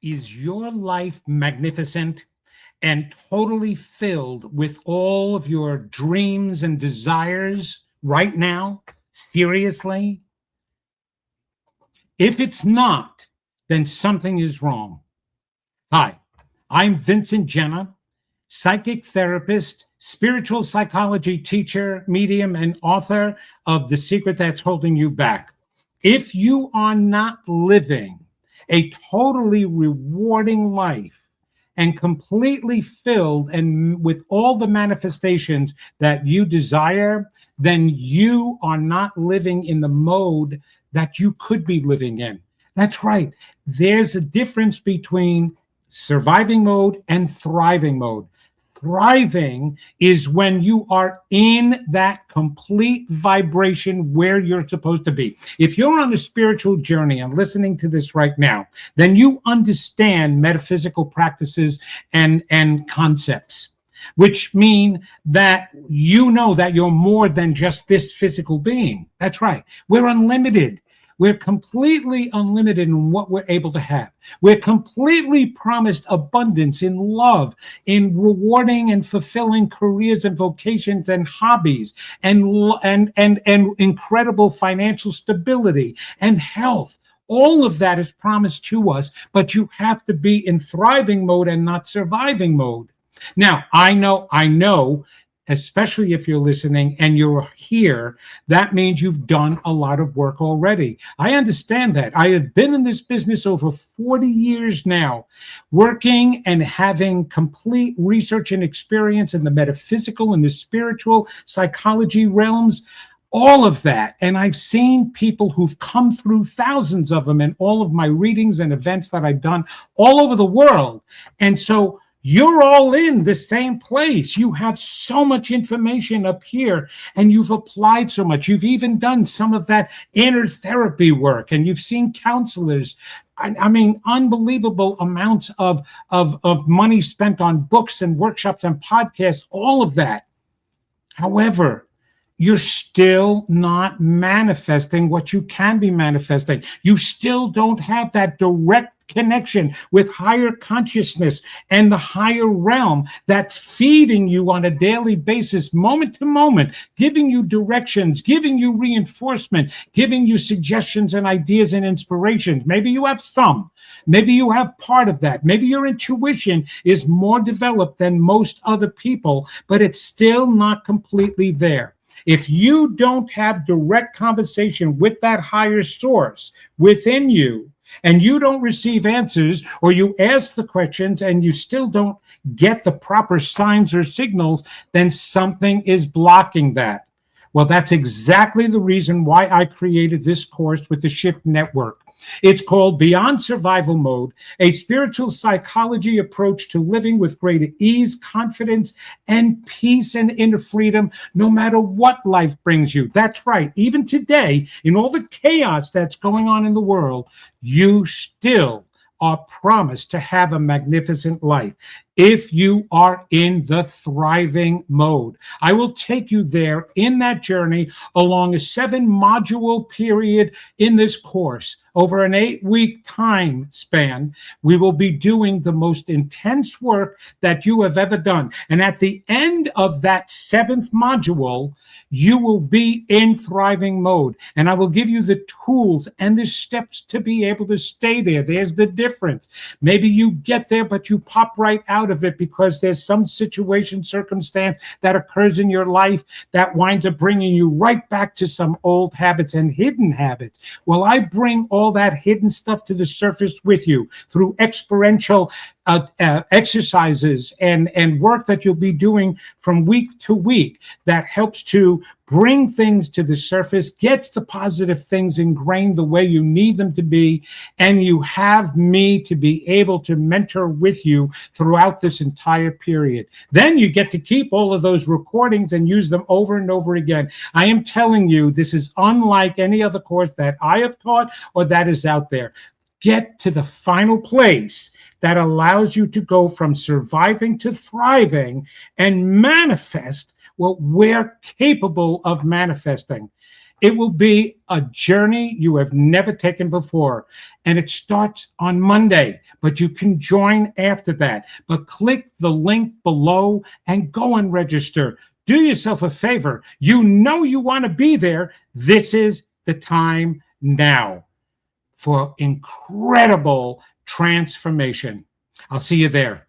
Is your life magnificent and totally filled with all of your dreams and desires right now? Seriously? If it's not, then something is wrong. Hi, I'm Vincent Genna, psychic therapist, spiritual psychology teacher, medium, and author of The Secret That's Holding You Back. If you are not living a totally rewarding life and completely filled and with all the manifestations that you desire, then you are not living in the mode that you could be living in. That's right. There's a difference between surviving mode and thriving mode. Thriving is when you are in that complete vibration where you're supposed to be. If you're on a spiritual journey and listening to this right now, then you understand metaphysical practices and concepts, which mean that you know that you're more than just this physical being. That's right. We're unlimited. We're completely unlimited in what we're able to have. We're completely promised abundance in love, in rewarding and fulfilling careers and vocations and hobbies, and incredible financial stability and health. All of that is promised to us, but you have to be in thriving mode and not surviving mode. Now, I know, especially if you're listening and you're here, that means you've done a lot of work already. I understand that. I have been in this business over 40 years now, working and having complete research and experience in the metaphysical and the spiritual psychology realms, all of that. And I've seen people who've come through, thousands of them, in all of my readings and events that I've done all over the world. And so you're all in the same place. You have so much information up here and you've applied so much. You've even done some of that inner therapy work and you've seen counselors. I mean, unbelievable amounts of money spent on books and workshops and podcasts, all of that. However, you're still not manifesting what you can be manifesting. You still don't have that direct connection with higher consciousness and the higher realm that's feeding you on a daily basis, moment to moment, giving you directions, giving you reinforcement, giving you suggestions and ideas and inspirations. Maybe you have some, maybe you have part of that. Maybe your intuition is more developed than most other people, but it's still not completely there. If you don't have direct conversation with that higher source within you, and you don't receive answers, or you ask the questions and you still don't get the proper signs or signals, then something is blocking that. Well, that's exactly the reason why I created this course with the Shift Network. It's called Beyond Survival Mode, a spiritual psychology approach to living with greater ease, confidence, and peace and inner freedom, no matter what life brings you. That's right. Even today, in all the chaos that's going on in the world, you still are promised to have a magnificent life if you are in the thriving mode. I will take you there in that journey along a 7-module period in this course. Over an 8-week time span, we will be doing the most intense work that you have ever done. And at the end of that 7th module, you will be in thriving mode. And I will give you the tools and the steps to be able to stay there. There's the difference. Maybe you get there, but you pop right out of it because there's some situation, circumstance that occurs in your life that winds up bringing you right back to some old habits and hidden habits. Well, I bring all that hidden stuff to the surface with you through experiential exercises and work that you'll be doing from week to week that helps to bring things to the surface, gets the positive things ingrained the way you need them to be, and you have me to be able to mentor with you throughout this entire period. Then you get to keep all of those recordings and use them over and over again. I am telling you, this is unlike any other course that I have taught or that is out there. Get to the final place that allows you to go from surviving to thriving and manifest what we're capable of manifesting. It will be a journey you have never taken before. And it starts on Monday, but you can join after that. But click the link below and go and register. Do yourself a favor. You know you want to be there. This is the time now for incredible transformation. I'll see you there.